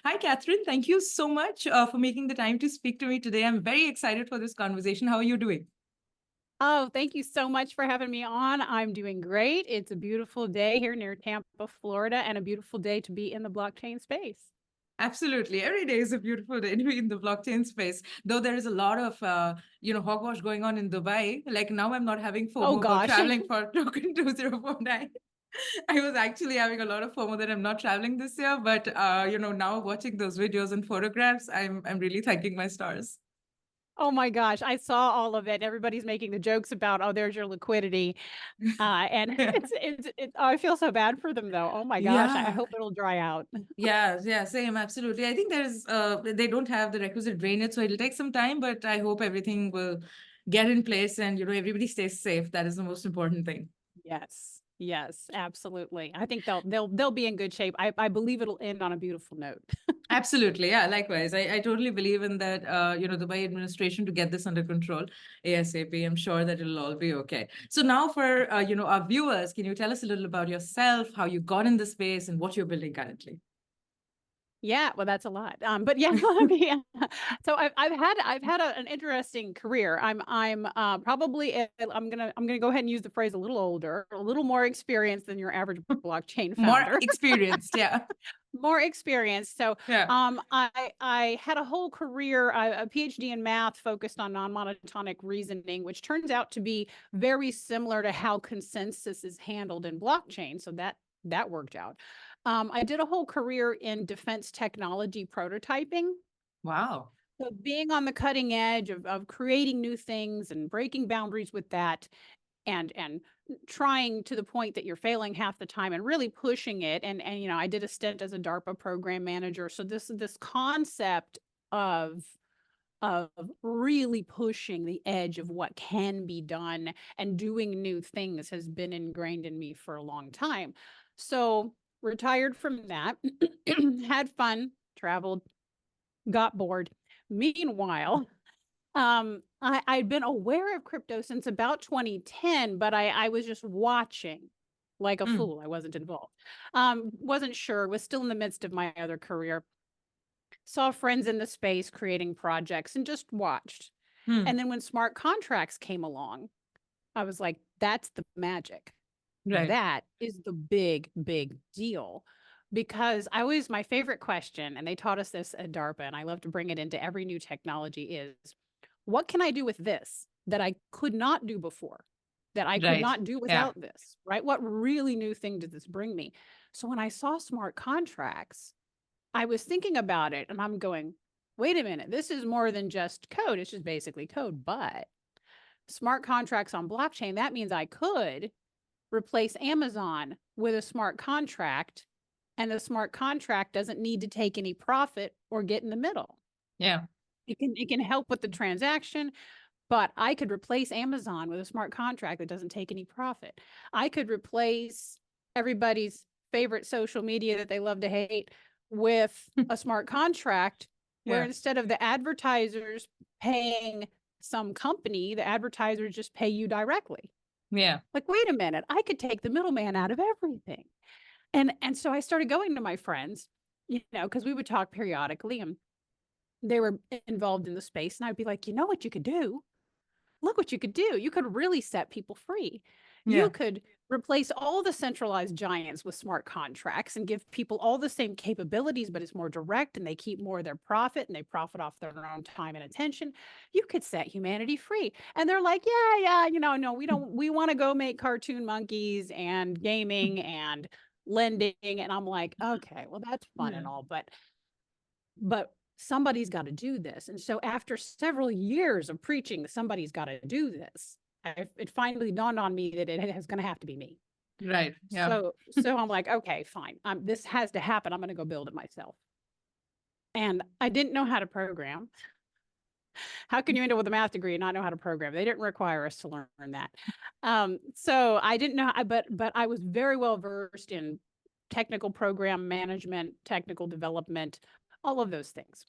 Hi, Kathryn. Thank you so much for making the time to speak to me today. I'm very excited for this conversation. How are you doing? Oh, thank you so much for having me on. I'm doing great. It's a beautiful day here near Tampa, Florida, and a beautiful day to be in the blockchain space. Absolutely. Every day is a beautiful day to be in the blockchain space. Though there is a lot of, hogwash going on in Dubai. Like now I'm not having Oh FOMO about gosh. traveling for token 2049. I was actually having a lot of FOMO that I'm not traveling this year. But, now watching those videos and photographs, I'm really thanking my stars. Oh my gosh. I saw all of it. Everybody's making the jokes about, oh, there's your liquidity. And Yeah. oh, I feel so bad for them though. Oh my gosh. I Yeah. hope it'll dry out. Yeah, same, absolutely. I think they don't have the requisite drainage, so it'll take some time, but I hope everything will get in place and everybody stays safe. That is the most important thing. Yes. Yes, absolutely. I think they'll be in good shape. I believe it'll end on a beautiful note. Absolutely, yeah. Likewise, I totally believe in that. The Dubai administration to get this under control ASAP. I'm sure that it'll all be okay. So now, for our viewers, can you tell us a little about yourself, how you got in the space, and what you're building currently? Yeah, well, that's a lot. But yeah, let me, so I've had an interesting career. I'm probably I'm gonna go ahead and use the phrase a little older, a little more experienced than your average blockchain More founder. experienced, yeah, More experienced. So yeah. I had a whole career, a PhD in math focused on non-monotonic reasoning, which turns out to be very similar to how consensus is handled in blockchain. So that worked out. I did a whole career in defense technology prototyping. Wow. So being on the cutting edge of creating new things and breaking boundaries with that and trying to the point that you're failing half the time and really pushing it. And I did a stint as a DARPA program manager. So this concept of really pushing the edge of what can be done and doing new things has been ingrained in me for a long time. So retired from that, had fun, traveled, got bored. Meanwhile, I'd been aware of crypto since about 2010, but I was just watching like a Mm, fool. I wasn't involved. Wasn't sure, was still in the midst of my other career. Saw friends in the space creating projects and just watched. mm, And then when smart contracts came along, I was like, that's the magic. right. That is the big, big deal. Because my favorite question, and they taught us this at DARPA, and I love to bring it into every new technology is, what can I do with this that I could not do before, that I could Right. not do Yeah. without this, right? What really new thing did this bring me? So when I saw smart contracts, I was thinking about it and I'm going, wait a minute, this is more than just code. It's just basically code, but smart contracts on blockchain, that means I could replace Amazon with a smart contract, and the smart contract doesn't need to take any profit or get in the middle. Yeah. It can help with the transaction, but I could replace Amazon with a smart contract that doesn't take any profit. I could replace everybody's favorite social media that they love to hate with a smart contract where Yeah. instead of the advertisers paying some company, the advertisers just pay you directly. Yeah. Like, wait a minute, I could take the middleman out of everything. And so I started going to my friends, because we would talk periodically and they were involved in the space. And I'd be like, you know what you could do? Look what you could do. You could really set people free. You Yeah. could replace all the centralized giants with smart contracts and give people all the same capabilities, but it's more direct and they keep more of their profit and they profit off their own time and attention. You could set humanity free. And they're like, yeah, no, we want to go make cartoon monkeys and gaming and lending. And I'm like, okay, well, that's fun Yeah. and all, but somebody's got to do this. And so after several years of preaching, somebody's got to do this. It finally dawned on me that it is going to have to be me. Right. Yeah. So I'm like, okay, fine. This has to happen. I'm going to go build it myself. And I didn't know how to program. How can you end up with a math degree and not know how to program? They didn't require us to learn that. So I didn't know, but I was very well versed in technical program management, technical development, all of those things.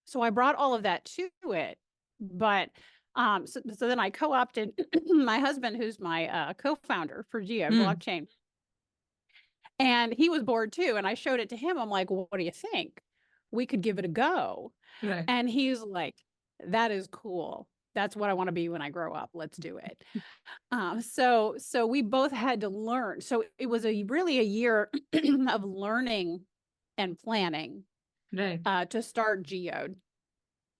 So I brought all of that to it, but so then I co-opted my husband, who's my co-founder for Geode Mm, Blockchain, and he was bored too. And I showed it to him. I'm like, well, what do you think? we could give it a go. Right. And he's like, that is cool. That's what I want to be when I grow up. Let's do it. So we both had to learn. So it was really a year of learning and planning Right. to start Geode.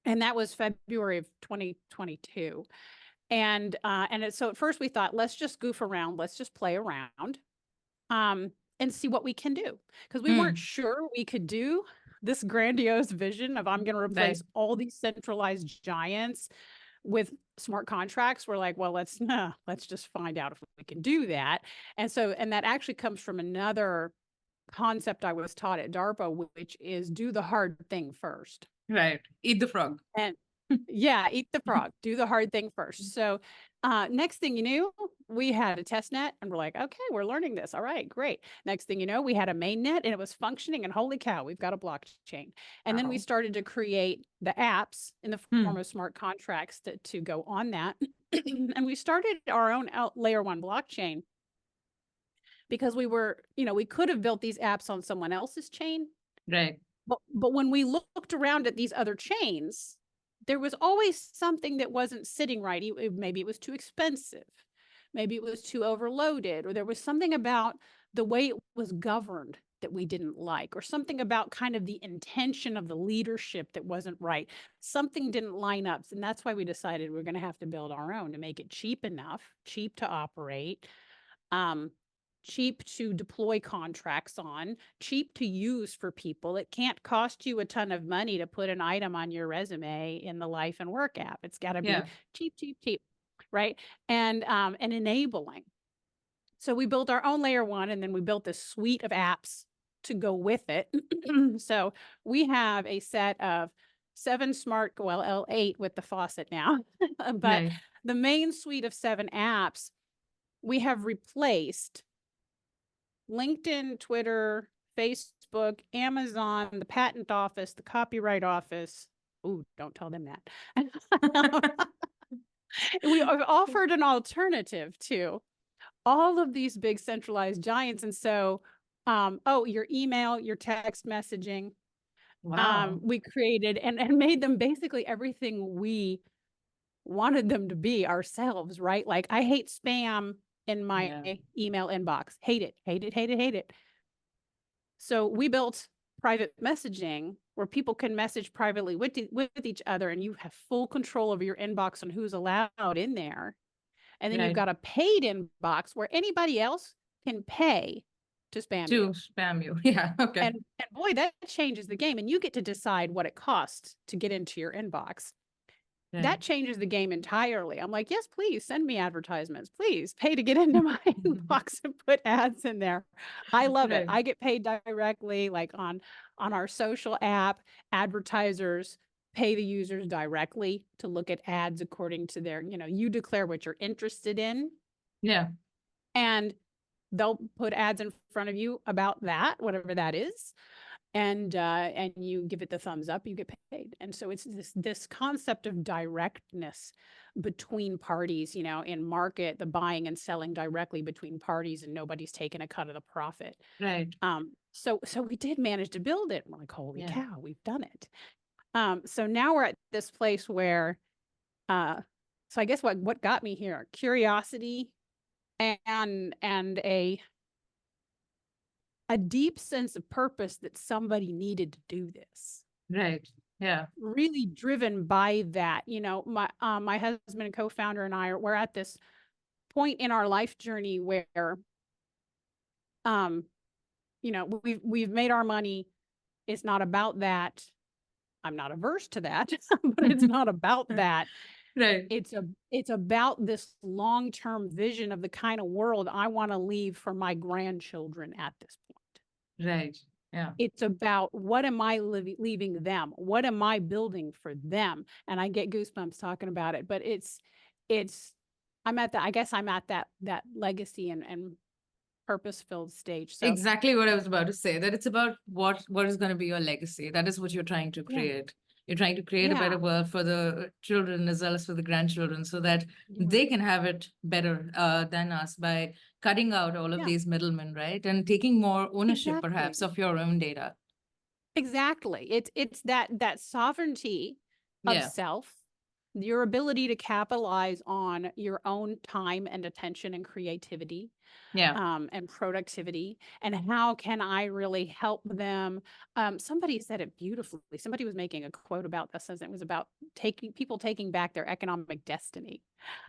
And that was February of 2022. So at first we thought, let's just goof around, let's just play around, and see what we can do. Because we weren't sure we could do this grandiose vision of I'm going to replace all these centralized giants with smart contracts. We're like, well, let's just find out if we can do that. And that actually comes from another concept I was taught at DARPA, which is do the hard thing first. Right. Eat the frog. And yeah, eat the frog, do the hard thing first. So next thing you knew, we had a test net and we're like, okay, we're learning this. All right, great. Next thing you know, we had a main net and it was functioning, and holy cow, we've got a blockchain. And then we started to create the apps in the form of smart contracts to go on that. And we started our own layer 1 blockchain because we could have built these apps on someone else's chain. Right. But when we looked around at these other chains, there was always something that wasn't sitting right. Maybe it was too expensive. Maybe it was too overloaded, or there was something about the way it was governed that we didn't like, or something about kind of the intention of the leadership that wasn't right. Something didn't line up. And that's why we decided we're going to have to build our own to make it cheap enough, cheap to operate, cheap to deploy contracts on, cheap to use for people. It can't cost you a ton of money to put an item on your resume in the Life and Work app. It's got to be cheap, right? And enabling. So we built our own layer 1, and then we built this suite of apps to go with it. So we have a set of 7 8 with the faucet now, but the main suite of 7 apps we have replaced LinkedIn, Twitter, Facebook, Amazon, the patent office, the copyright office. Ooh, don't tell them that. We have offered an alternative to all of these big centralized giants. And so, your email, your text messaging, we created and made them basically everything we wanted them to be ourselves, right? Like, I hate spam in my email inbox. Hate it. So we built private messaging where people can message privately with each other, and you have full control over your inbox and who's allowed in there. And then you've got a paid inbox where anybody else can pay to spam you. Yeah. Okay. And boy, that changes the game. And you get to decide what it costs to get into your inbox. That changes the game entirely. I'm like, yes, please send me advertisements. Please pay to get into my inbox and put ads in there. I love it. I get paid directly, like on our social app. Advertisers pay the users directly to look at ads according to their, you declare what you're interested in. Yeah. And they'll put ads in front of you about that, whatever that is. And you give it the thumbs up, you get paid. And so it's this concept of directness between parties, in market, the buying and selling directly between parties, and nobody's taking a cut of the profit. Right. So we did manage to build it. We're like, holy cow, we've done it. So now we're at this place where, so I guess what got me here, curiosity and a deep sense of purpose that somebody needed to do this. Right. Yeah. Really driven by that. My husband and co-founder and we're at this point in our life journey where, we've made our money. It's not about that. I'm not averse to that, but it's not about that. Right. It's about this long-term vision of the kind of world I want to leave for my grandchildren at this point. Right. Yeah. It's about what am I leaving them? What am I building for them? And I get goosebumps talking about it, but I'm at that legacy and purpose-filled stage. So exactly what I was about to say, that it's about what is going to be your legacy. That is what you're trying to create. You're trying to create a better world for the children as well as for the grandchildren, so that they can have it better than us by cutting out all of these middlemen, right? And taking more ownership, perhaps, of your own data. Exactly. It's that sovereignty of Yeah. self, your ability to capitalize on your own time and attention and creativity, Yeah. and productivity, and how can I really help them? Somebody said it beautifully. Somebody was making a quote about this, as it was about taking back their economic destiny.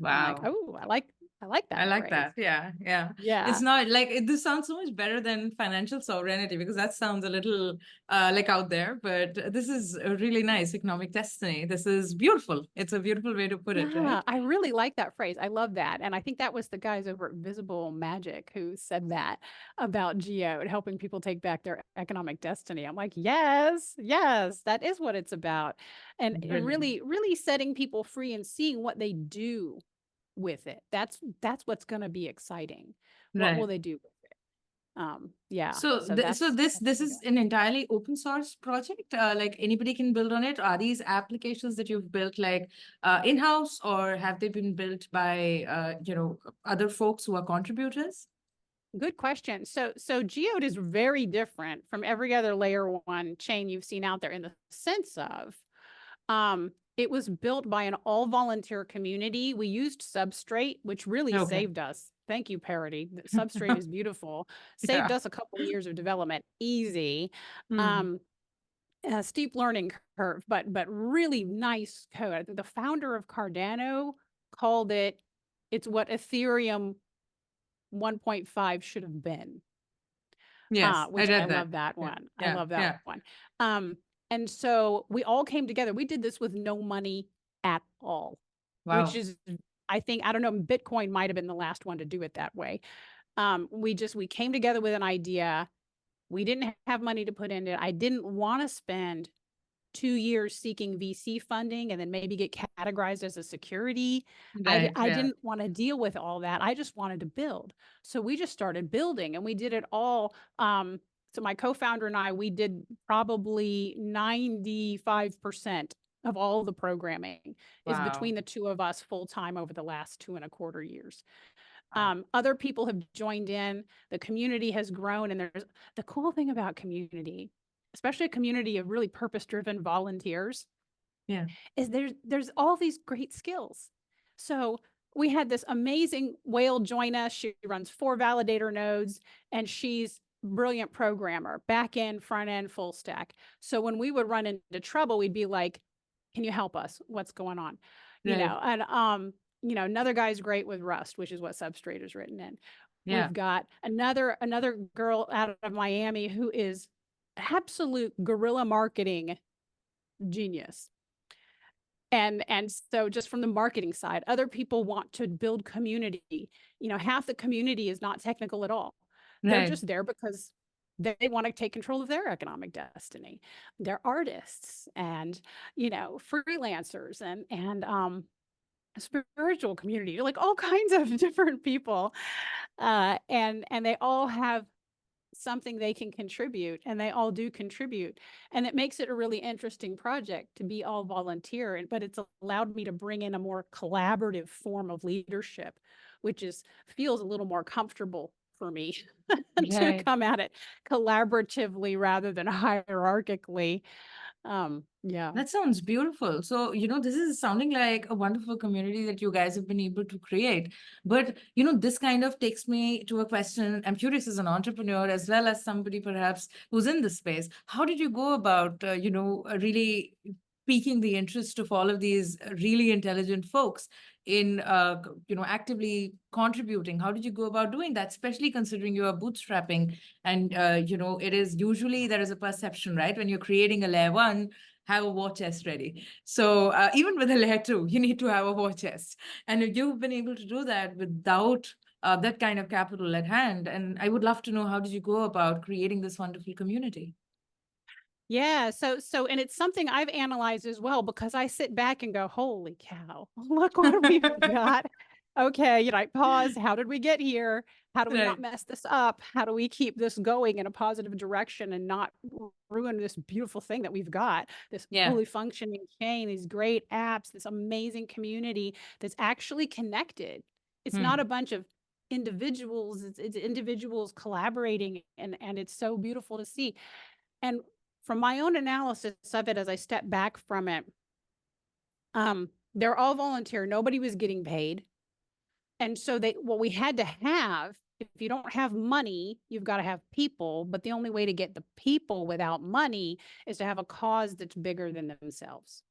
I'm like, Wow. oh, I like I that like phrase. that. Yeah, yeah. It's Yeah. not like this sounds so much better than financial sovereignty because that sounds a little like out there, but this is a really nice economic destiny. This is beautiful. It's a beautiful way to put it, Yeah, right? I really like that phrase. I love that. And I think that was the guys over at Visible Magic who said that about Geode, helping people take back their economic destiny. I'm like, yes, yes, that is what it's about. And Brilliant. really, really setting people free and seeing what they do with it. That's what's going to be exciting. What will Right. they do with it? Yeah. So, So so this that's what this we're is doing. an entirely open source project. Like anybody can build on it. Are these applications that you've built like in-house, or have they been built by other folks who are contributors? Good question. So Geode is very different from every other layer one chain you've seen out there in the sense of it was built by an all volunteer community. We used Substrate, which really Okay. saved us. Thank you, Parity. Substrate is beautiful. Saved Yeah. us a couple of years of development. Easy. Hmm. Um, a steep learning curve, but really nice code. I think the founder of Cardano called it, it's what Ethereum 1.5 should have been, Yes, I which I read that. love that Yeah, one. I yeah, love that yeah. one. And so we all came together. We did this with no money at all, which Wow. is, I think, I don't know, Bitcoin might have been the last one to do it that way. We came together with an idea. We didn't have money to put in it. I didn't want to spend 2 years seeking VC funding and then maybe get categorized as a security. Right, I yeah. didn't want to deal with all that. I just wanted to build. So we just started building and we did it all. So my co-founder and I, we did probably 95% of all the programming is Wow. between the two of us full time over the last 2.25 years. Wow. Other people have joined in, the community has grown, and there's the cool thing about community, especially a community of really purpose-driven volunteers, Yeah. is there's all these great skills. So we had this amazing whale join us. She runs 4 validator nodes, and she's brilliant programmer, back end, front end, full stack. So when we would run into trouble, we'd be like, can you help us? What's going on? Right. And another guy's great with Rust, which is what Substrate is written in. Yeah. We've got another girl out of Miami who is absolute guerrilla marketing genius. And so just from the marketing side, other people want to build community. Half the community is not technical at all. They're Right. just there because they want to take control of their economic destiny. They're artists and, freelancers and spiritual community, like all kinds of different people. And they all have something they can contribute, and they all do contribute, and it makes it a really interesting project to be all volunteer. But it's allowed me to bring in a more collaborative form of leadership, which feels a little more comfortable for me to Right. come at it collaboratively rather than hierarchically. Yeah. That sounds beautiful. So, this is sounding like a wonderful community that you guys have been able to create. But, this kind of takes me to a question. I'm curious as an entrepreneur, as well as somebody perhaps who's in this space. How did you go about, really piquing the interest of all of these really intelligent folks in, actively contributing? How did you go about doing that, especially considering you are bootstrapping? And, it is usually there is a perception, right? When you're creating a layer one, have a war chest ready. So even with a layer two, you need to have a war chest. And if you've been able to do that without that kind of capital at hand, and I would love to know, how did you go about creating this wonderful community? Yeah, and it's something I've analyzed as well, because I sit back and go, "Holy cow, look what we've got." Okay, I pause. How did we get here? How do we not Right. mess this up? How do we keep this going in a positive direction and not ruin this beautiful thing that we've got? This Yeah. fully functioning chain, these great apps, this amazing community that's actually connected. It's not Hmm. a bunch of individuals, it's individuals collaborating, and it's so beautiful to see. And from my own analysis of it, as I step back from it, they're all volunteer. Nobody was getting paid. And so what we had to have, if you don't have money, you've got to have people. But the only way to get the people without money is to have a cause that's bigger than themselves.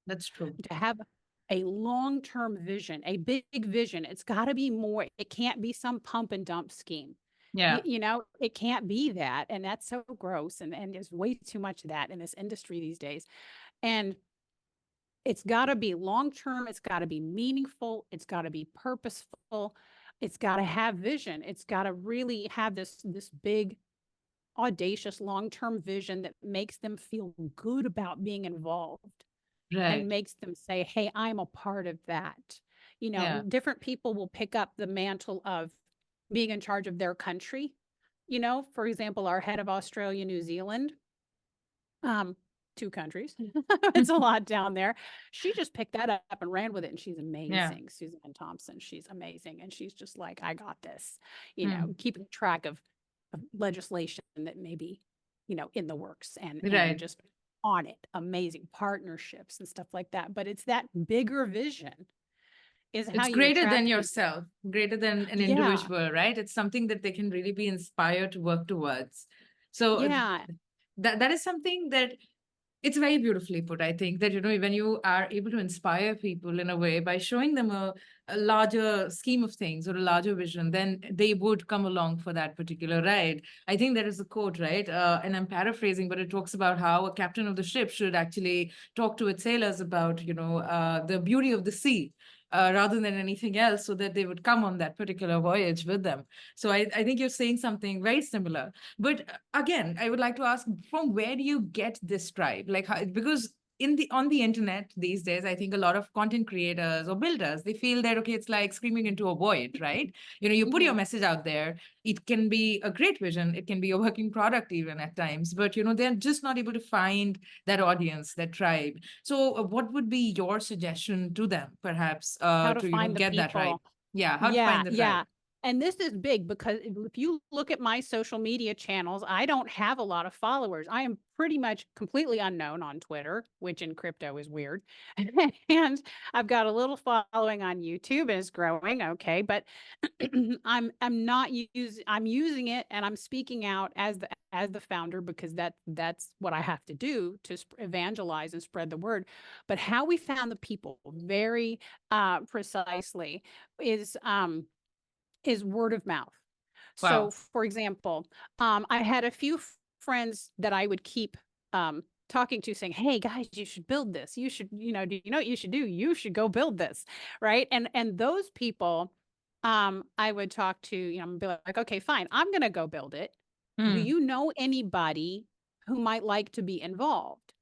That's true. To have a long-term vision, a big vision. It's got to be more. It can't be some pump and dump scheme. Yeah. You know, it can't be that. And that's so gross. And there's way too much of that in this industry these days. And it's got to be long-term. It's got to be meaningful. It's got to be purposeful. It's got to have vision. It's got to really have this big, audacious, long-term vision that makes them feel good about being involved. Right. And makes them say, hey, I'm a part of that. You know, Yeah. different people will pick up the mantle of being in charge of their country. You know, for example, our head of Australia, New Zealand, 2 countries. It's a lot down there. She just picked that up and ran with it. And she's amazing. Yeah. Suzanne Thompson, she's amazing. And she's just like, I got this, you know, keeping track of legislation that may be, you know, in the works and just on it. Amazing partnerships and stuff like that. But it's that bigger vision is how It's you greater attract than people. yourself, greater than an Yeah. individual, right? It's something that they can really be inspired to work towards. So Yeah. that is something that it's very beautifully put. I think that, you know, when you are able to inspire people in a way by showing them a larger scheme of things or a larger vision, then they would come along for that particular ride. I think there is a quote, right? And I'm paraphrasing, but it talks about how a captain of the ship should actually talk to its sailors about, you know, the beauty of the sea. Rather than anything else, so that they would come on that particular voyage with them. So I think you're saying something very similar. But again, I would like to ask, from where do you get this tribe? Like, how, because on the internet these days, I think a lot of content creators or builders, they feel that, okay, it's like screaming into a void, right? You know, you put your message out there. It can be a great vision. It can be a working product even at times, but, you know, they're just not able to find that audience, that tribe. So what would be your suggestion to them, perhaps, How to to, you know, find the get that right? people. Yeah, how to find the tribe. Yeah. And this is big because if you look at my social media channels, I don't have a lot of followers. I am pretty much completely unknown on Twitter, which in crypto is weird. And I've got a little following on YouTube and it's growing. Okay. But I'm using it and I'm speaking out as the founder because that's what I have to do to evangelize and spread the word. But how we found the people very precisely is word of mouth. Wow. So for example, I had a few friends that I would keep talking to saying, hey guys, you should build this. You should, you know, do you know what you should do? You should go build this. Right. And those people, I would talk to, you know, be like, okay, fine, I'm going to go build it. Do you know anybody who might like to be involved?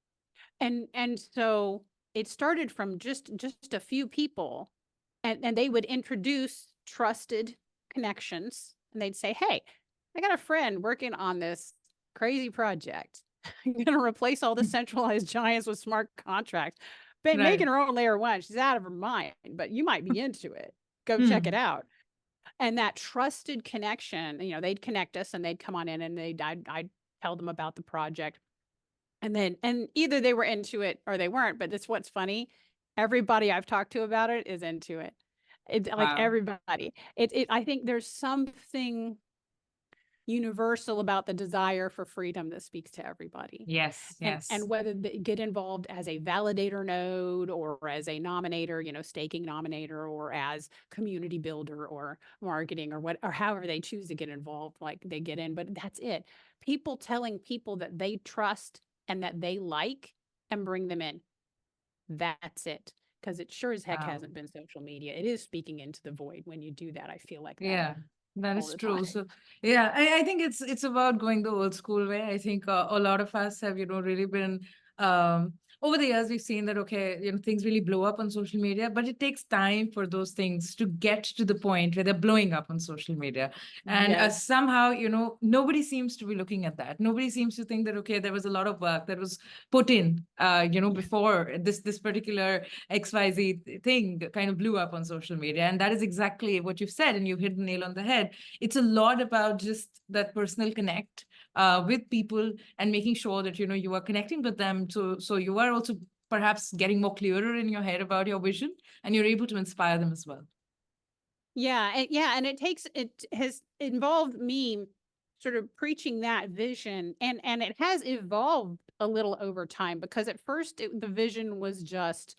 And so it started from just a few people and they would introduce trusted connections and they'd say, hey, I got a friend working on this crazy project. I'm going to replace all the centralized giants with smart contracts. But making her own layer 1, she's out of her mind, but you might be into it. Go check it out. And that trusted connection, you know, they'd connect us and they'd come on in and I'd tell them about the project. And either they were into it or they weren't, but it's what's funny. Everybody I've talked to about it is into it. It's like everybody. I think there's something universal about the desire for freedom that speaks to everybody. Yes. And whether they get involved as a validator node or as a nominator, you know, staking nominator, or as community builder or marketing or however they choose to get involved, like they get in, but that's it. People telling people that they trust and that they like and bring them in. That's it. Because it sure as heck hasn't been social media. It is speaking into the void when you do that. I feel like that. Yeah, that all is the true. time. So yeah, I think it's about going the old school way. I think a lot of us have, you know, really been over the years, we've seen that, okay, you know, things really blow up on social media, but it takes time for those things to get to the point where they're blowing up on social media. And Yes. somehow, you know, nobody seems to be looking at that. Nobody seems to think that, okay, there was a lot of work that was put in, you know, before this particular XYZ thing kind of blew up on social media. And that is exactly what you've said, and you've hit the nail on the head. It's a lot about just that personal connect, with people and making sure that, you are connecting with them. So you are also perhaps getting more clearer in your head about your vision, and you're able to inspire them as well. Yeah, and it has involved me sort of preaching that vision, and it has evolved a little over time, because at first the vision was just,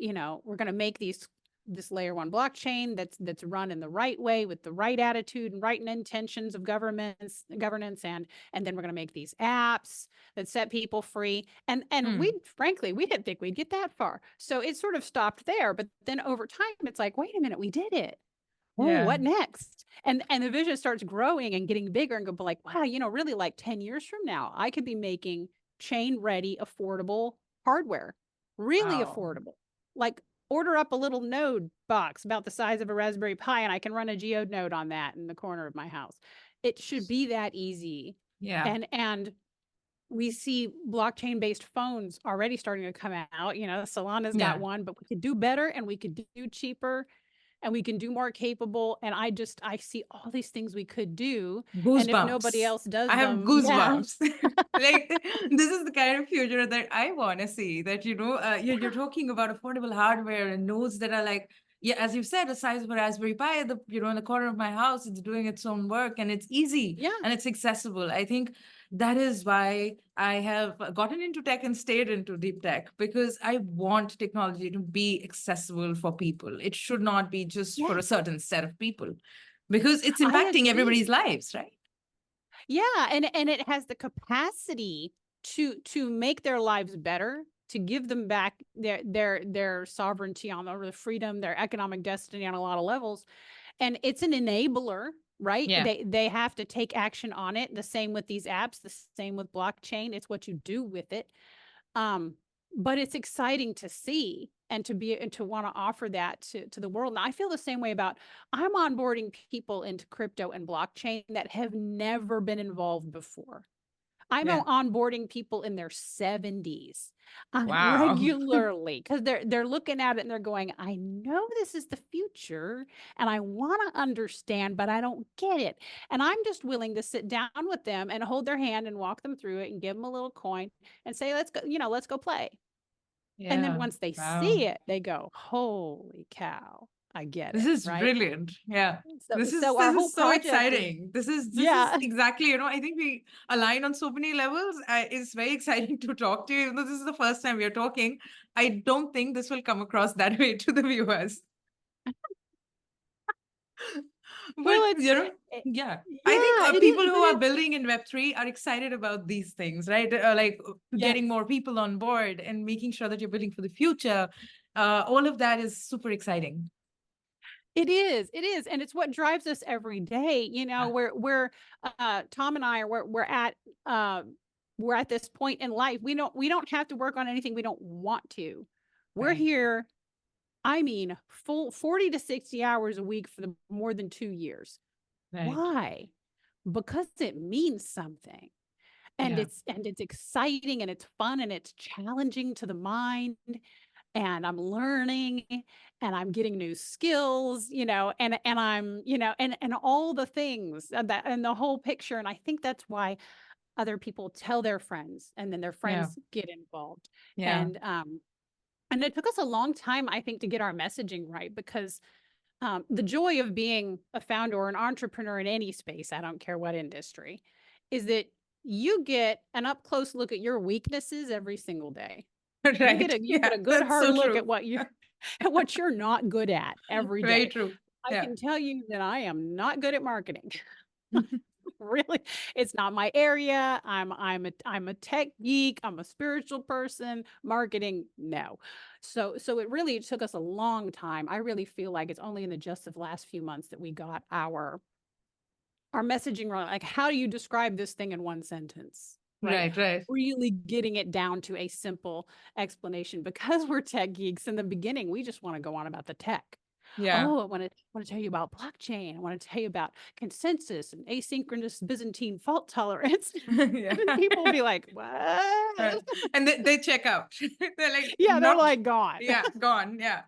we're going to make this layer one blockchain that's run in the right way with the right attitude and right intentions of governance, and then we're going to make these apps that set people free. And we frankly, we didn't think we'd get that far. So it sort of stopped there. But then over time, it's like, wait a minute, we did it. Oh, what next? And the vision starts growing and getting bigger, and go like, wow, really, like 10 years from now, I could be making chain ready, affordable hardware, really Wow. affordable. Like, order up a little node box about the size of a Raspberry Pi, and I can run a Geode node on that in the corner of my house. It should be that easy. Yeah. And we see blockchain based phones already starting to come out. Solana's got one, but we could do better, and we could do cheaper, and we can do more capable. And I see all these things we could do. Goosebumps. And if nobody else does I have them, goosebumps. Like, this is the kind of future that I want to see, that, you're talking about affordable hardware and nodes that are like, as you said, the size of a Raspberry Pi, in the corner of my house, it's doing its own work, and it's easy and it's accessible. I think that is why I have gotten into tech and stayed into deep tech, because I want technology to be accessible for people. It should not be just for a certain set of people, because it's impacting everybody's lives, right? Yeah, and it has the capacity to make their lives better, to give them back their sovereignty over the freedom, their economic destiny on a lot of levels. And it's an enabler, right? Yeah. They have to take action on it. The same with these apps, the same with blockchain. It's what you do with it. But it's exciting to see, and to want to offer that to the world. And I feel the same way about, I'm onboarding people into crypto and blockchain that have never been involved before. I'm onboarding people in their 70s regularly, because they're looking at it and they're going, I know this is the future and I want to understand, but I don't get it. And I'm just willing to sit down with them and hold their hand and walk them through it and give them a little coin and say, let's go play. And then once they see it, they go, holy cow, I get it. This is right? brilliant. Yeah. This is so exciting. This is exactly, I think we align on so many levels. It's very exciting to talk to you. Even though this is the first time we are talking, I don't think this will come across that way to the viewers. But, I think people who are building in Web3 are excited about these things, right? Like getting more people on board and making sure that you're building for the future. All of that is super exciting. It is. And it's what drives us every day. We're Tom and I are, we're at this point in life. We don't have to work on anything we don't want to. We're here, full 40 to 60 hours a week for more than 2 years. Why? Because it means something. And it's exciting, and it's fun, and it's challenging to the mind. And I'm learning, and I'm getting new skills, and I'm, and all the things and the whole picture. And I think that's why other people tell their friends, and then their friends get involved. And it took us a long time, I think, to get our messaging right, because the joy of being a founder or an entrepreneur in any space, I don't care what industry, is that you get an up close look at your weaknesses every single day. Right. You get a good hard look at what you're not good at every day. Very true. I can tell you that I am not good at marketing. Really, it's not my area. I'm a tech geek. I'm a spiritual person. Marketing, no. So it really took us a long time. I really feel like it's only in the just of last few months that we got our messaging wrong. Like, how do you describe this thing in one sentence? Right. Really getting it down to a simple explanation, because we're tech geeks. In the beginning, we just want to go on about the tech. Oh, I want to tell you about blockchain. I want to tell you about consensus and asynchronous Byzantine fault tolerance. And people will be like, what? And they check out. They're like, they're like, gone. Gone. Yeah.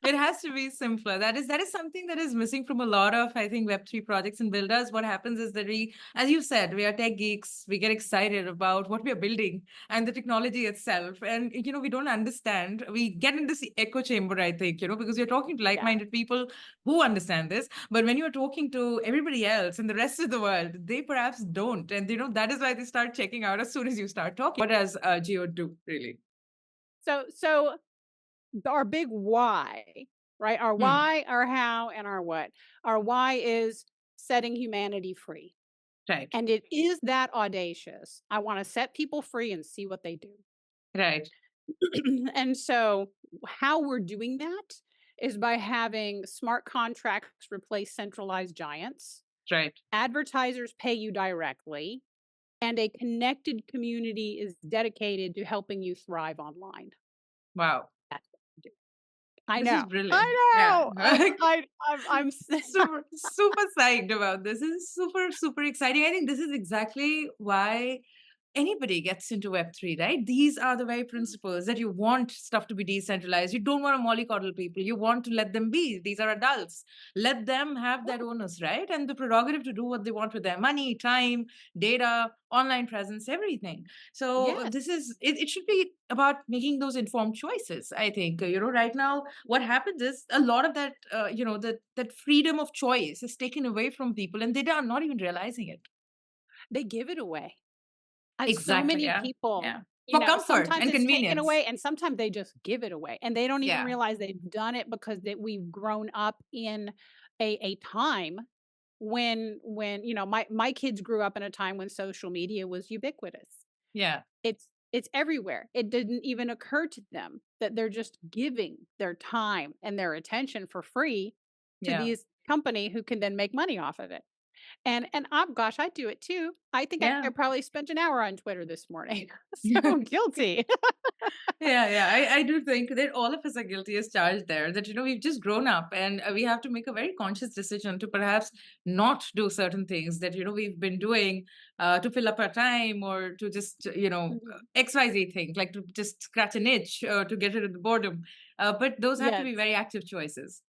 It has to be simpler. That is something that is missing from a lot of, I think, Web3 projects and builders. What happens is that we, as you said, we are tech geeks. We get excited about what we are building and the technology itself. And, we don't understand. We get in this echo chamber, I think, because you're talking to Yeah. like-minded people who understand this. But when you're talking to everybody else in the rest of the world, they perhaps don't. And, that is why they start checking out as soon as you start talking. What does Geode do, really? So our big why, right? Our Hmm. why, our how, and our what. Our why is setting humanity free. Right, And it is that audacious. I want to set people free and see what they do. right, And so, how we're doing that is by having smart contracts replace centralized giants, right. advertisers pay you directly, and a connected community is dedicated to helping you thrive online. Wow. That's what we do. I This is know. brilliant. I Yeah. know. I'm Super, super psyched about this. This is super, super exciting. I think this is exactly why anybody gets into Web3, right? These are the very principles that you want stuff to be decentralized. You don't want to mollycoddle people. You want to let them be. These are adults. Let them have that onus, right? And the prerogative to do what they want with their money, time, data, online presence, everything. So Yes. it should be about making those informed choices, I think. Right now, what happens is a lot of that, that freedom of choice is taken away from people and they are not even realizing it. They give it away. So Exactly. many Yeah. people, Yeah. For comfort sometimes and it's taken convenience. away and sometimes they just give it away and they don't even Yeah. realize they've done it because that we've grown up in a time when my kids grew up in a time when social media was ubiquitous. Yeah. It's everywhere. It didn't even occur to them that they're just giving their time and their attention for free to Yeah. these company who can then make money off of it. And I'm gosh, I do it too. I think I Yeah. probably spent an hour on Twitter this morning. So guilty. Yeah, yeah, I do think that all of us are guilty as charged there. That we've just grown up, and we have to make a very conscious decision to perhaps not do certain things that we've been doing to fill up our time, or to just Mhm. XYZ things, like to just scratch an itch to get rid of the boredom. But those have to Yes, be very active choices.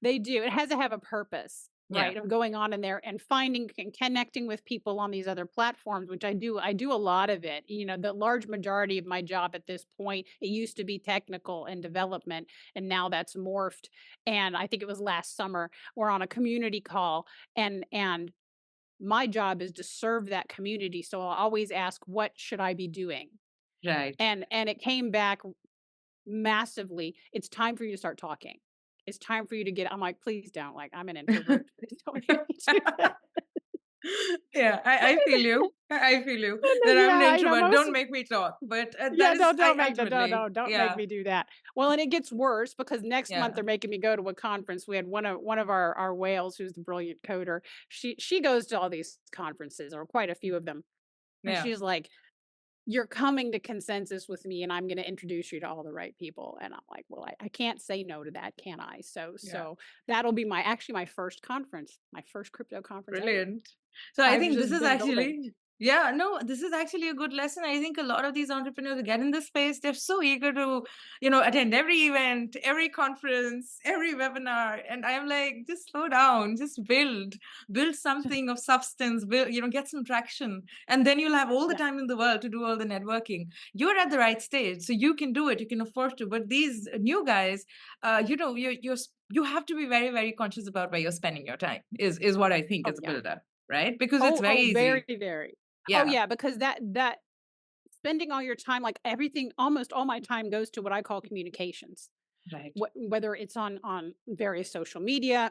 they do. It has to have a purpose, Yeah, right? Of going on in there and finding and connecting with people on these other platforms, which I do. I do a lot of it. The large majority of my job at this point, it used to be technical and development, and now that's morphed. And I think it was last summer, we're on a community call and my job is to serve that community. So I'll always ask, what should I be doing? right. And it came back massively. It's time for you to start talking. It's time for you to get, I'm like, please don't. Like, I'm an introvert. Please don't make me do that. Yeah, I feel you. I feel you that I'm an Yeah, introvert. most Don't make me talk. But yeah, that no, is, I don't make that. No, ultimately, no, don't make yeah, me do that. Well, and it gets worse because next month yeah, they're making me go to a conference. We had one of our whales who's the brilliant coder. She goes to all these conferences or quite a few of them. And yeah, she's like, you're coming to consensus with me and I'm going to introduce you to all the right people. And I'm like, well, I can't say no to that, can I? So, yeah. so that'll be my first conference, my first crypto conference ever. Brilliant. So I I've think this just is been building. actually, yeah, no, this is actually a good lesson. I think a lot of these entrepreneurs who get in this space, they're so eager to, attend every event, every conference, every webinar. And I'm like, just slow down, just build something of substance, build, get some traction. And then you'll have all the Yeah. time in the world to do all the networking. You're at the right stage, so you can do it, you can afford to. But these new guys, you have to be very, very conscious about where you're spending your time, is what I think Oh as a yeah. builder, right? Because it's Oh, very oh, very, easy. very. Oh Yeah, yeah, because that spending all your time, like everything, almost all my time goes to what I call communications. right. Whether it's on various social media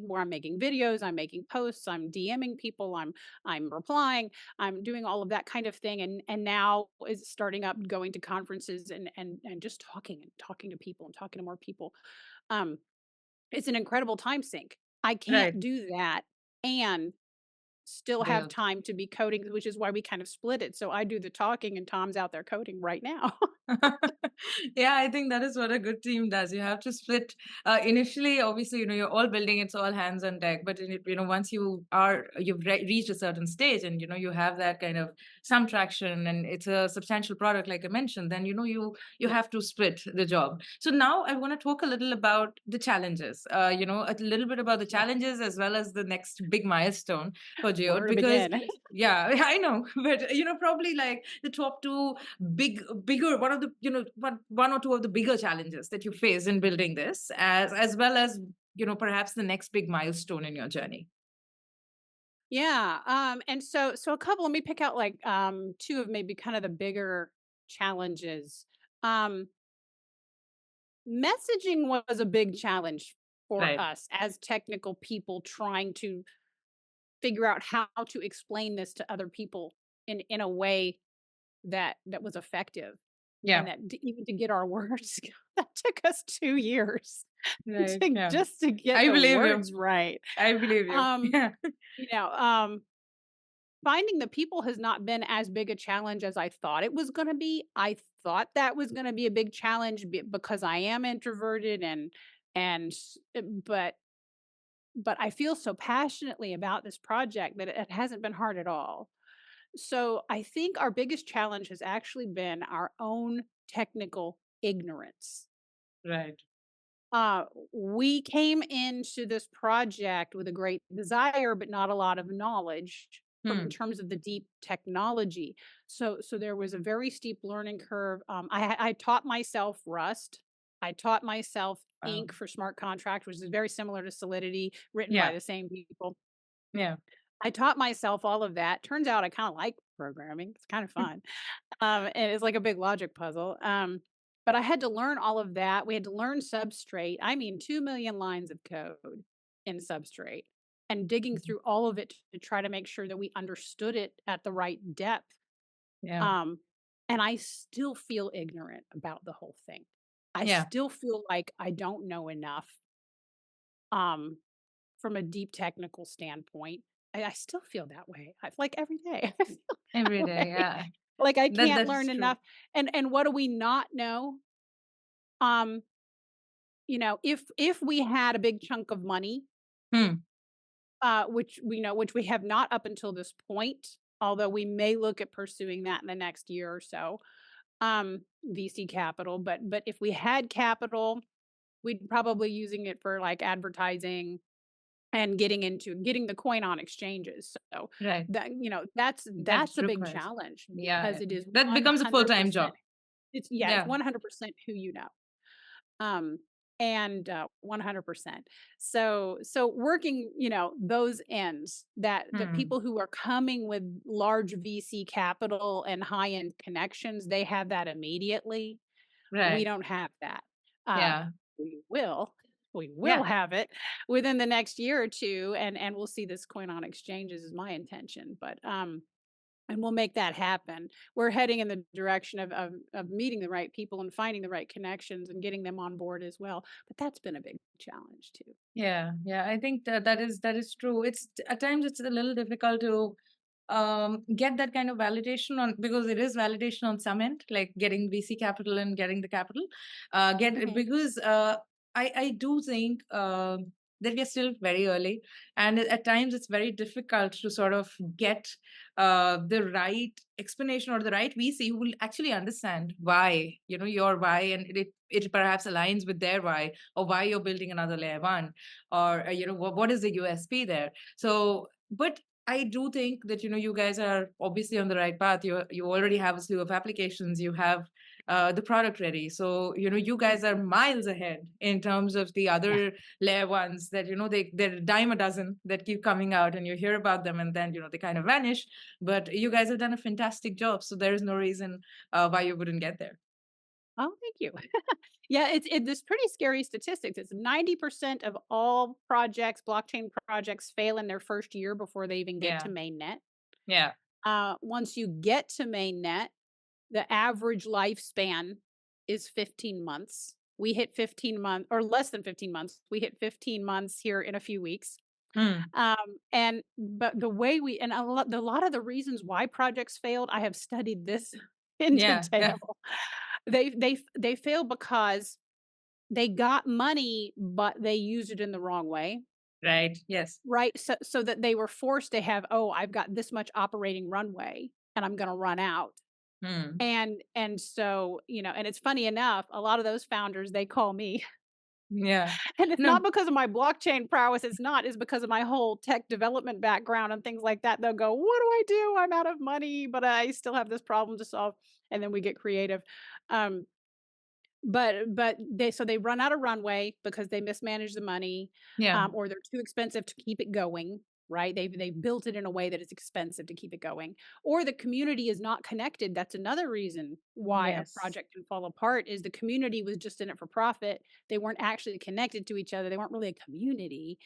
where I'm making videos, I'm making posts, I'm DMing people, I'm replying, I'm doing all of that kind of thing, and now is starting up going to conferences and just talking to people and talking to more people. Um, it's an incredible time sink. I Right. can't do that and still have Build. time to be coding, which is why we kind of split it. So I do the talking and Tom's out there coding right now. Yeah, I think that is what a good team does. You have to split. Initially, obviously, you're all building. It's all hands on deck. But once you've reached a certain stage, and you have that kind of some traction, and it's a substantial product, like I mentioned, then you have to split the job. So now I want to talk a little about the challenges. A little bit about the Yeah. challenges as well as the next big milestone for Geode, Where to because begin? yeah, I know, but probably like the top two bigger one of the one or two of the bigger challenges that you face in building this, as well as perhaps the next big milestone in your journey. Yeah. And so a couple, let me pick out like two of maybe kind of the bigger challenges. Um, Messaging was a big challenge for Right. us as technical people trying to figure out how to explain this to other people in a way that was effective and Yeah. that even to get our words that took us 2 years Right. to Yeah. just to get I the believe you. words right. I believe you. Um, Yeah. you know, um, Finding the people has not been as big a challenge as I thought it was going to be. I thought that was going to be a big challenge because I am introverted but I feel so passionately about this project that it hasn't been hard at all. So I think our biggest challenge has actually been our own technical ignorance. Right. Uh, we came into this project with a great desire, but not a lot of knowledge from in Hmm. terms of the deep technology. So there was a very steep learning curve. I taught myself Rust. I taught myself Wow. Ink for smart contract, which is very similar to Solidity, written by Yeah. the same people. Yeah. I taught myself all of that. Turns out I kind of like programming. It's kind of fun. And it's like a big logic puzzle. But I had to learn all of that. We had to learn Substrate. I mean, 2 million lines of code in Substrate and digging Mhm. through all of it to try to make sure that we understood it at the right depth. Yeah. Um, and I still feel ignorant about the whole thing. I Yeah. still feel like I don't know enough um, from a deep technical standpoint. I still feel that way. I like every day. I feel Every that day. way. Yeah. Like I That can't that is learn true. enough. And what do we not know? Um, if we had a big chunk of money, Hmm. which we have not up until this point, although we may look at pursuing that in the next year or so, VC capital. But if we had capital, we'd probably using it for like advertising and getting the coin on exchanges. So Right. That that's a big requires. challenge Yeah. because it is That becomes a full time 100%. job. It's Yeah. 100% who you know. Um, and 100%. So working, those ends that the Hmm. people who are coming with large VC capital and high end connections, they have that immediately. We Right. don't have that. Uh, Yeah. we will. We will Yeah. have it within the next year or two, and we'll see this coin on exchanges is my intention. But and we'll make that happen. We're heading in the direction of meeting the right people and finding the right connections and getting them on board as well. But that's been a big challenge too. Yeah, yeah, I think that is true. It's at times it's a little difficult to get that kind of validation on, because it is validation on some end, like getting VC capital and getting the capital. Get Mhm. because I do think that we are still very early, and at times it's very difficult to sort of get the right explanation or the right VC who will actually understand why your why, and it perhaps aligns with their why, or why you're building another layer one, or what is the USP there. So, but I do think that you guys are obviously on the right path. You already have a slew of applications. You have the product ready. So you guys are Mhm. miles ahead in terms of the Yeah. other layer ones that they're a dime a dozen that keep coming out, and you hear about them, and then they kind of vanish. But you guys have done a fantastic job. So there is no reason why you wouldn't get there. Oh, thank you. Yeah, it's pretty scary statistics. It's 90% of all blockchain projects fail in their first year before they even get to Yeah, mainnet. yeah, Once you get to mainnet, the average lifespan is 15 months. We hit 15 months or less than 15 months. We hit 15 months here in a few weeks. mm, But the way we and a lot of the reasons why projects failed, I have studied this in yeah, yeah, detail. They fail because they got money, but they used it in the wrong way, Right. Yes. right? So that they were forced to have, "Oh, I've got this much operating runway, and I'm gonna run out." Hmm. And so, and it's funny enough, a lot of those founders, they call me. Yeah. And it's No. not because of my blockchain prowess, it's because of my whole tech development background and things like that. They'll go, "What do I do? I'm out of money, but I still have this problem to solve." And then we get creative. Um, but they run out of runway because they mismanage the money, Yeah. or they're too expensive to keep it going, right? They've built it in a way that it's expensive to keep it going, or the community is not connected. That's another reason why a Yes. project can fall apart is the community was just in it for profit. They weren't actually connected to each other. They weren't really a community.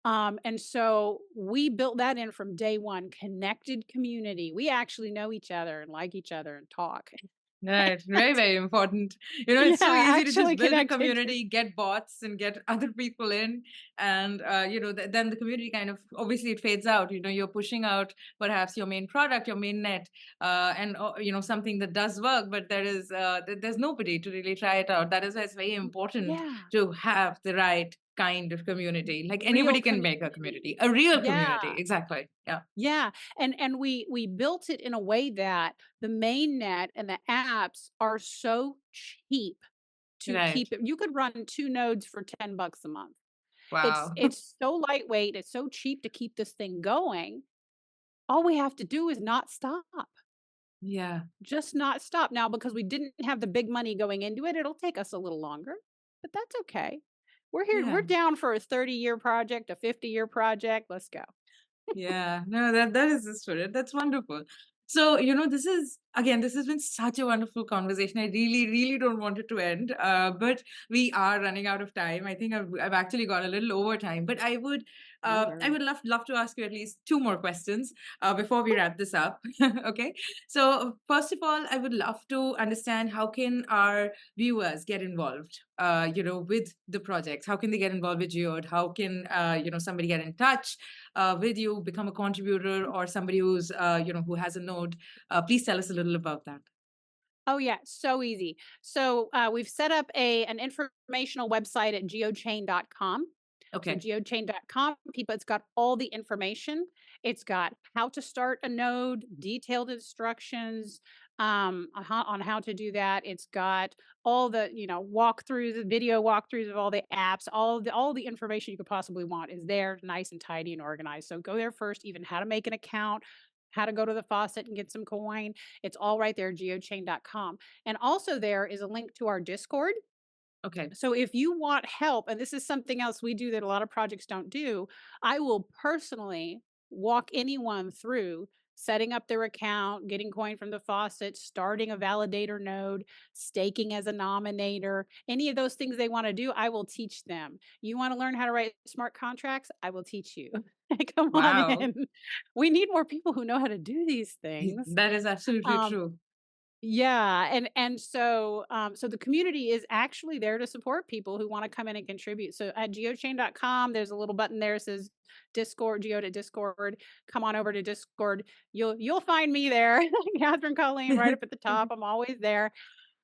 And so we built that in from day one, connected community. We actually know each other and like each other and talk. Right, very, very important. Yeah, It's so easy to just actually build a connected. community, get bots, and get other people in, and then the community kind of obviously it fades out. You're pushing out perhaps your main product, your main net, and something that does work, but there's nobody to really try it out. That is why it's very important Yeah. to have the right kind of community. Like Real anybody can make a community, community. a real Yeah, community. Exactly. Yeah. yeah, and we built it in a way that the main net and the apps are so cheap to Right. keep it. You could run 2 nodes for $10 a month. It's Wow. it's so lightweight, it's so cheap to keep this thing going. All we have to do is not stop, Yeah. just not stop. Now, because we didn't have the big money going into it, it'll take us a little longer, but that's okay. We're Yeah. down for a 30-year project, a 50-year project. Let's go. Yeah, no, that is the spirit. That's wonderful. So, this has been such a wonderful conversation. I really, really don't want it to end, but we are running out of time. I think I've actually gone a little over time, but No I worries. would love to ask you at least two more questions before we wrap this up. Okay. So, first of all, I would love to understand how can our viewers get involved, with the projects? How can they get involved with Geode? How can, somebody get in touch with you, become a contributor, or somebody who has a node? Please tell us a little about that. Oh yeah, so easy. So we've set up an informational website at geochain.com. So Okay. geochain.com, people, it's got all the information. It's got how to start a node, detailed instructions on how to do that. It's got all the walkthroughs, the video walkthroughs of all the apps, all the information you could possibly want is there, nice and tidy and organized. So go there first, even how to make an account, how to go to the faucet and get some coin. It's all right there, geochain.com. And also there is a link to our Discord. Okay. So if you want help, and this is something else we do that a lot of projects don't do, I will personally walk anyone through setting up their account, getting coin from the faucet, starting a validator node, staking as a nominator, any of those things they want to do, I will teach them. You want to learn how to write smart contracts? I will teach you. Come on Wow. in. We need more people who know how to do these things. That is absolutely Um, true. yeah, so the community is actually there to support people who wanna come in and contribute. So at geochain.com, there's a little button there that says Discord, Geode at Discord. Come on over to Discord. You'll find me there, Kathryn Colleen, right up at the top. I'm always there.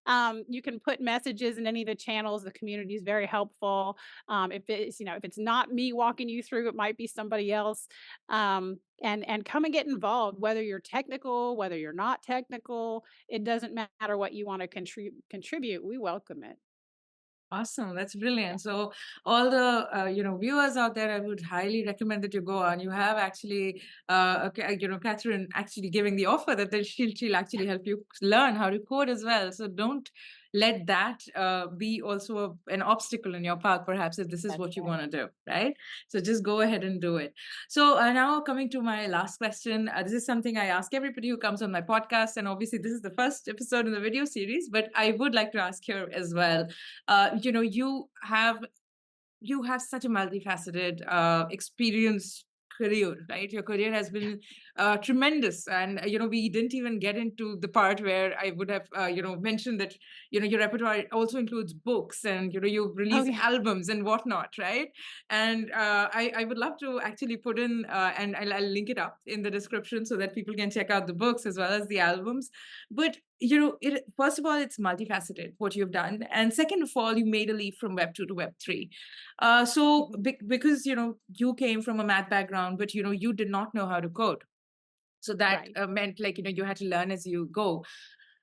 You can put messages in any of the channels. The community is very helpful. If it's not me walking you through, it might be somebody else. And come and get involved, whether you're technical, whether you're not technical, it doesn't matter what you want to contribute. We welcome it. Awesome, that's Yeah. brilliant. So, all the viewers out there, I would highly recommend that you go on. You have actually, Kathryn actually giving the offer that she'll actually help you learn how to code as well. So don't let that be also an obstacle in your path, perhaps if this is That's what you right. want to do, right? So just go ahead and do it. So now coming to my last question, this is something I ask everybody who comes on my podcast, and obviously this is the first episode in the video series, but I would like to ask here as well. You have such a multifaceted experience career, right? Your career has been tremendous, and we didn't even get into the part where I would have mentioned that your repertoire also includes books, and you Oh release yeah. albums and whatnot, right? And I would love to actually put in and I'll link it up in the description so that people can check out the books as well as the albums. But first of all, it's multifaceted what you've done, and second of all, you made a leap from Web 2 to Web 3. So because you came from a math background, but you did not know how to code. So that Right. meant, like, you had to learn as you go.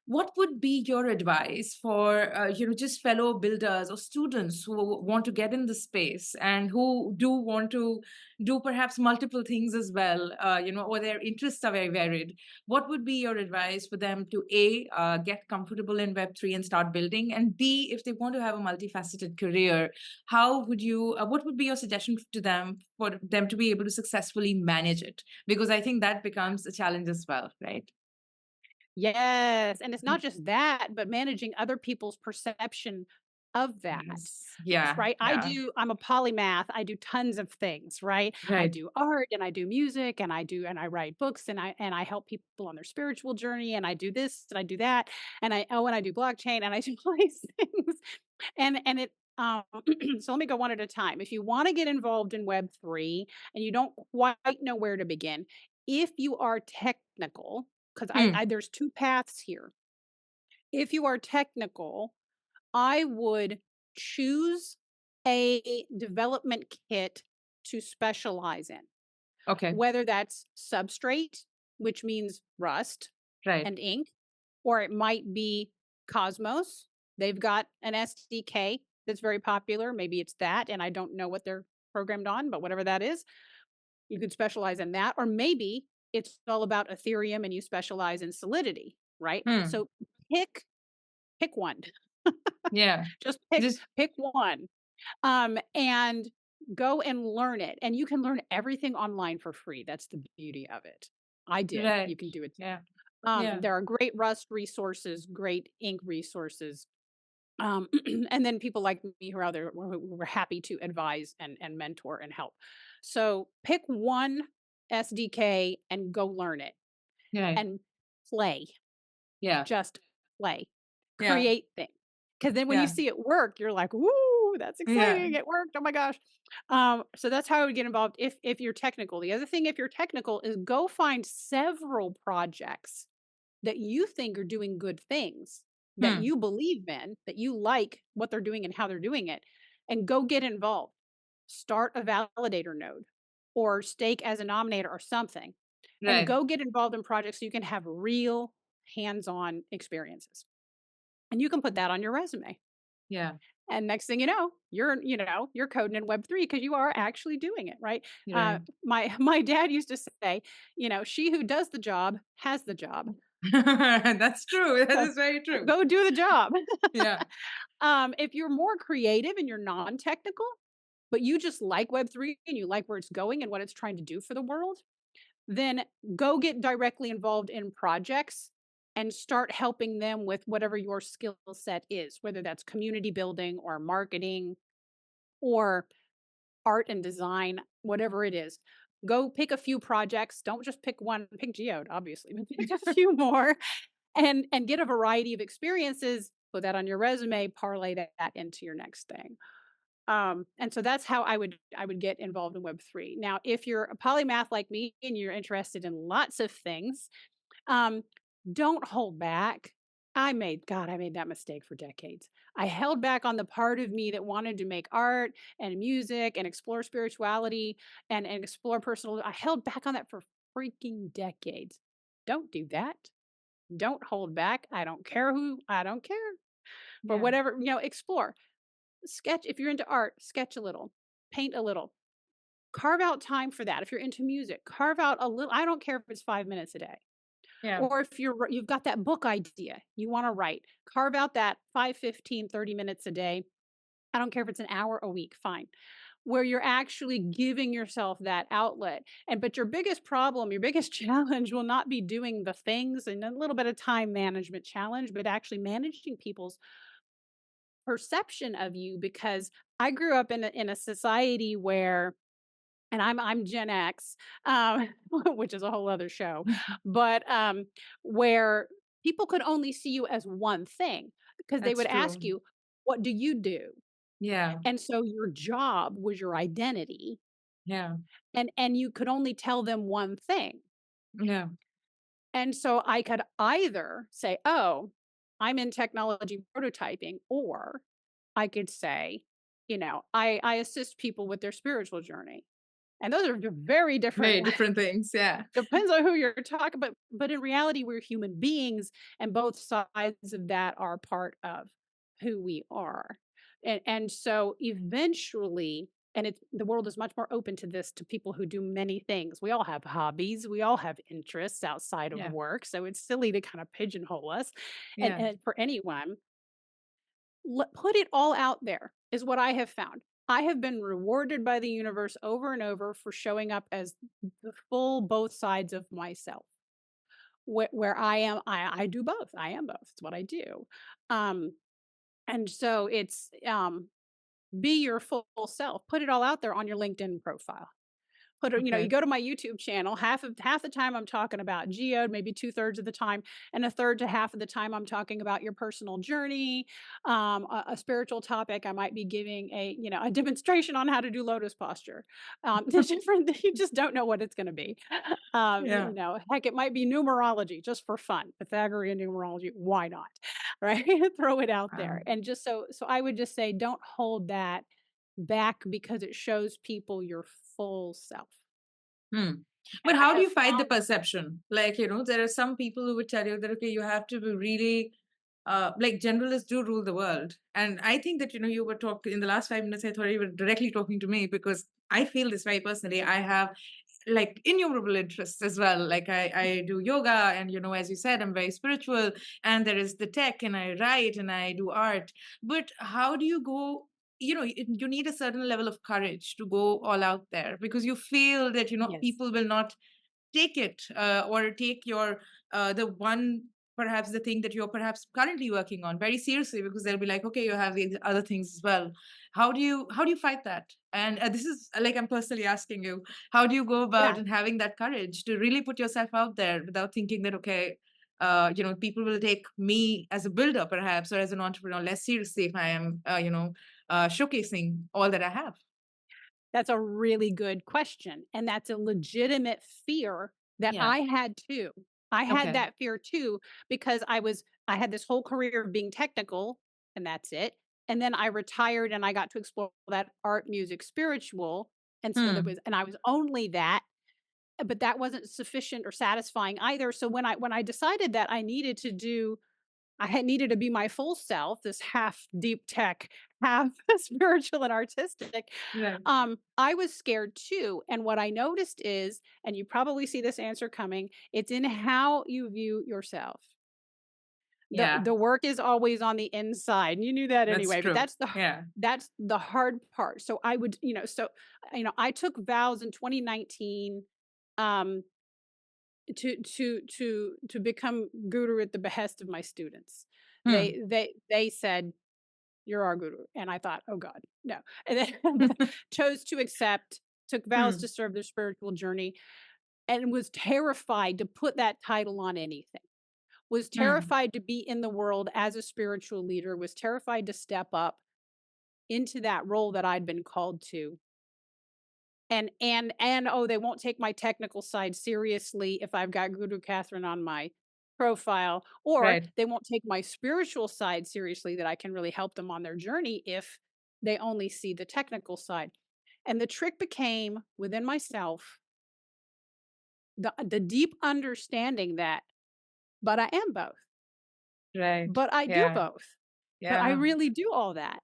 What would be your advice for just fellow builders or students who want to get in the space and who do want to do perhaps multiple things as well, or their interests are very varied? What would be your advice for them to get comfortable in Web3 and start building, and B, if they want to have a multifaceted career, how would you what would be your suggestion to them for them to be able to successfully manage it? Because I think that becomes a challenge as well, right? Yes, and it's not just that, but managing other people's perception of that, Yes. Yeah. right? Yeah. I'm a polymath. I do tons of things, right? I Right. do art and I do music and I write books and I help people on their spiritual journey and I do this and I do that and I do blockchain and I do all these things. And it so let me go one at a time. If you want to get involved in Web3 and you don't quite know where to begin, if you are technical, because Hmm. I there's two paths here. If you are technical, I would choose a development kit to specialize in, Okay. whether that's substrate, which means Rust Right. and ink, or it might be Cosmos. They've got an SDK that's very popular. Maybe it's that, and I don't know what they're programmed on, but whatever that is, you could specialize in that. Or maybe it's all about Ethereum and you specialize in Solidity, right? Hmm. So pick pick one. Yeah. Just Just pick one. And go and learn it. And you can learn everything online for free. That's the beauty of it. I did. You right. can do it. Yeah. Yeah. There are great Rust resources, great ink resources. Um, and then people like me who are out there who are happy to advise and mentor and help. So pick one SDK and go learn it Right. and play. Yeah. Just play, Yeah. create things. Because then when you Yeah. see it work, you're like, "Woo, that's Yeah. exciting! It worked! Oh my gosh!" So that's how I would get involved if you're technical. The other thing, if you're technical, is go find several projects that you think are doing good things, that Hmm. you believe in, that you like what they're doing and how they're doing it, and go get involved. Start a validator node or stake as a nominator or something, and Right. go get involved in projects so you can have real hands-on experiences. And you can put that on your resume. Yeah. And next thing you're coding in Web3 because you are actually doing it, right? Right. My dad used to say, she who does the job has the job. That's true. That So is very true. go do the job. Yeah. If you're more creative and you're non-technical, but you just like Web3 and you like where it's going and what it's trying to do for the world, then go get directly involved in projects and start helping them with whatever your skill set is, whether that's community building or marketing or art and design, whatever it is. Go pick a few projects. Don't just pick one, pick Geode, obviously, but pick a few more and get a variety of experiences. Put that on your resume, parlay that into your next thing. And so that's how I would get involved in Web3. Now, if you're a polymath like me and you're interested in lots of things, um, don't hold back. I made that mistake for decades. I held back on the part of me that wanted to make art and music and explore spirituality and explore personal. I held back on that for freaking decades. Don't do that. Don't hold back. I don't care for Yeah. whatever, explore. Sketch. If you're into art, sketch a little, paint a little, carve out time for that. If you're into music, carve out a little. I don't care if it's 5 minutes a day. Yeah. Or if you've got that book idea you want to write, carve out that 5, 15, 30 minutes a day. I don't care if it's an hour a week, fine. Where you're actually giving yourself that outlet. But your biggest problem, your biggest challenge will not be doing the things and a little bit of time management challenge, but actually managing people's perception of you because I grew up in a society where and I'm Gen X, which is a whole other show, but where people could only see you as one thing because they That's would ask true. you, "What do you do?" Yeah. And so your job was your identity, Yeah. and you could only tell them one thing. Yeah. And so I could either say, oh, I'm in technology prototyping, or I could say, I assist people with their spiritual journey. And those are very different. Very different things. Yeah. Depends on who you're talking about. But in reality, we're human beings, and both sides of that are part of who we are. And so eventually, and it's the world is much more open to this, to people who do many things. We all have hobbies, we all have interests outside of Yeah. work. So it's silly to kind of pigeonhole us. And, Yeah. and for anyone, put it all out there is what I have found. I have been rewarded by the universe over and over for showing up as the full both sides of myself. Where I am, I do both. I am both. It's what I do. Um, and so it's be your full self. Put it all out there on your LinkedIn profile. You Okay. go to my YouTube channel, half the time I'm talking about Geode, maybe 2/3 of the time, and a third to half of the time I'm talking about your personal journey, a spiritual topic. I might be giving a demonstration on how to do lotus posture. There's different. You just don't know what it's going to be. Yeah. Heck, it might be numerology just for fun. Pythagorean numerology, why not? Right? Throw it out there, Um, and just so I would just say, don't hold that back because it shows people your full self. hmm. But And I how do have you fight the found perception? Like, there are some people who would tell you that, okay, you have to be really, like generalists do rule the world. And I think that, you were talking in the last 5 minutes, I thought you were directly talking to me because I feel this way personally. I have like innumerable interests as well. Like I do yoga and, as you said, I'm very spiritual, and there is the tech, and I write and I do art. But how do you go, you need a certain level of courage to go all out there because you feel that, yes, people will not take it, or take your the one, perhaps the thing that you're perhaps currently working on very seriously, because they'll be like, okay, you have these other things as well. How do you fight that? And this is like, I'm personally asking you, how do you go about yeah, and having that courage to really put yourself out there without thinking that, okay, people will take me as a builder perhaps, or as an entrepreneur less seriously if I am showcasing all that I have. that's a really good question, and that's a legitimate fear that Yeah. I had too. I had Okay. that fear too because I had this whole career of being technical, and that's it. And then I retired and I got to explore that art, music, spiritual. And so Hmm. I was only that, but that wasn't sufficient or satisfying either. So when I decided that I had needed to be my full self, this half deep tech, half spiritual and artistic. Right. I was scared too. And what I noticed is, and you probably see this answer coming, it's in how you view yourself. Yeah. The work is always on the inside. And you knew that That's anyway, but true. Yeah. that's the hard part. So I would, I took vows in 2019 um to become guru at the behest of my students. Hmm. They said, "You're our guru," and I thought, "Oh God, no!" And then chose to accept, took vows Hmm. to serve their spiritual journey, and was terrified to put that title on anything. Was Hmm. terrified to be in the world as a spiritual leader. Was terrified to step up into that role that I'd been called to. And oh, they won't take my technical side seriously if I've got Guru Kathryn on my profile, or Right. they won't take my spiritual side seriously, that I can really help them on their journey if they only see the technical side. And the trick became within myself the deep understanding that, but I am both, Right. but I do Yeah. both, but I Yeah. really do all that.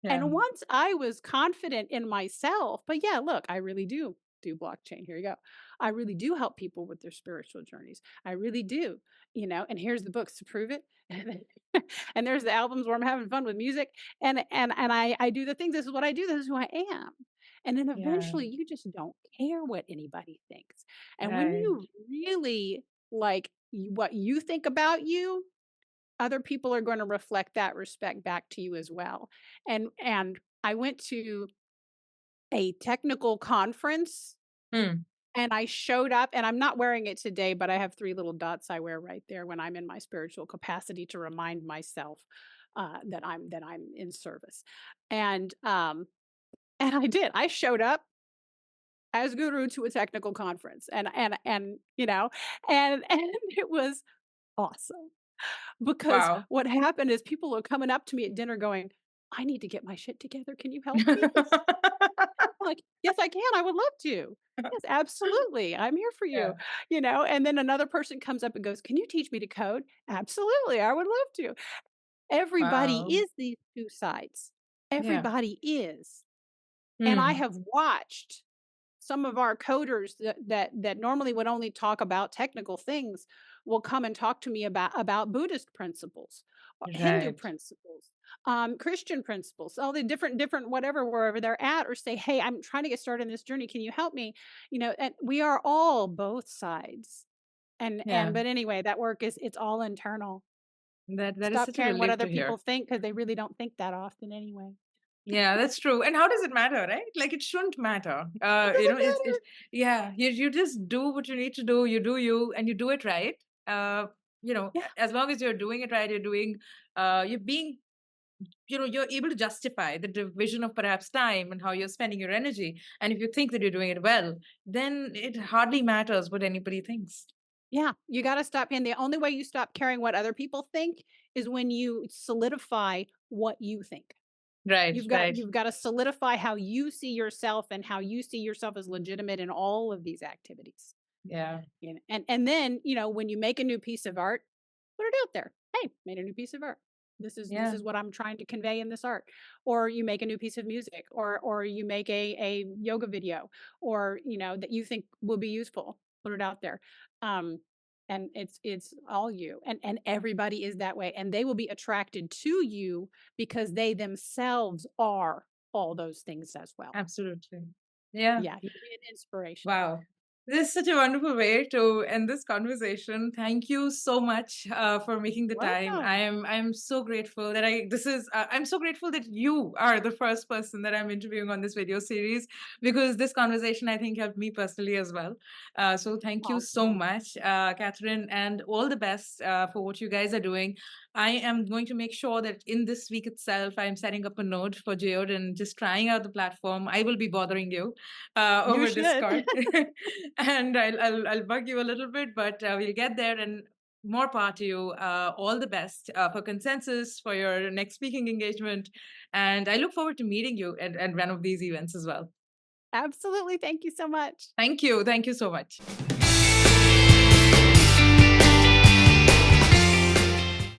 Yeah. And once I was confident in myself, but yeah, look, I really do blockchain. Here you go. I really do help people with their spiritual journeys. I really do, and here's the books to prove it. And there's the albums where I'm having fun with music. And I do the things. This is what I do. This is who I am. And then Yeah. eventually you just don't care what anybody thinks. And when Right. you really what you think about you, other people are going to reflect that respect back to you as well. And I went to a technical conference Hmm. and I showed up, and I'm not wearing it today, but I have 3 little dots I wear right there when I'm in my spiritual capacity to remind myself that I'm in service. And and I did. I showed up as guru to a technical conference, and you know, and it was awesome because Wow. what happened is people are coming up to me at dinner going, "I need to get my shit together. Can you help me?" I'm like, "Yes, I can. I would love to. Yes, absolutely. I'm here for Yeah. you." And then another person comes up and goes, "Can you teach me to code?" "Absolutely. I would love to." Everybody Wow. is these two sides. Yeah. Everybody is. And I Hmm. have watched some of our coders that normally would only talk about technical things will come and talk to me about Buddhist principles, Hindu Right. principles, Christian principles, all the different whatever wherever they're at, or say, "Hey, I'm trying to get started in this journey. Can you help me?" And we are all both sides. And Yeah. but anyway, that work is it's all internal. That is Stop such a caring what relief other to people hear. think because they really don't think that often anyway. Yeah, that's true. And how does it matter, right? Like it shouldn't matter. It doesn't It's matter. yeah, you just do what you need to do, you do you, and you do it right. Yeah. As long as you're doing it right, you're being, you're able to justify the division of perhaps time and how you're spending your energy. And if you think that you're doing it well, then it hardly matters what anybody thinks. Yeah, you gotta stop and the only way you stop caring what other people think is when you solidify what you think. Right, You've got right. you've gotta solidify how you see yourself and how you see yourself as legitimate in all of these activities. Yeah, And then, when you make a new piece of art, put it out there. Hey, made a new piece of art. This yeah, is what I'm trying to convey in this art. Or you make a new piece of music, or you make a yoga video, or that you think will be useful. Put it out there. Um, and it's all you. And everybody is that way. And they will be attracted to you because they themselves are all those things as well. absolutely. Yeah. Yeah, you'll be an inspiration. Wow. This is such a wonderful way to end this conversation. Thank you so much for making the time. Welcome. I'm so grateful that I'm so grateful that you are the first person that I'm interviewing on this video series, because this conversation I think helped me personally as well. So thank you so Awesome. much, Kathryn, and all the best for what you guys are doing. I am going to make sure that in this week itself, I'm setting up a node for Geode and just trying out the platform. I will be bothering you You over should. Discord, and I'll bug you a little bit, but we'll get there. And more power to you. All the best for consensus for your next speaking engagement, and I look forward to meeting you at one of these events as well. Absolutely. Thank you so much. Thank you. Thank you so much.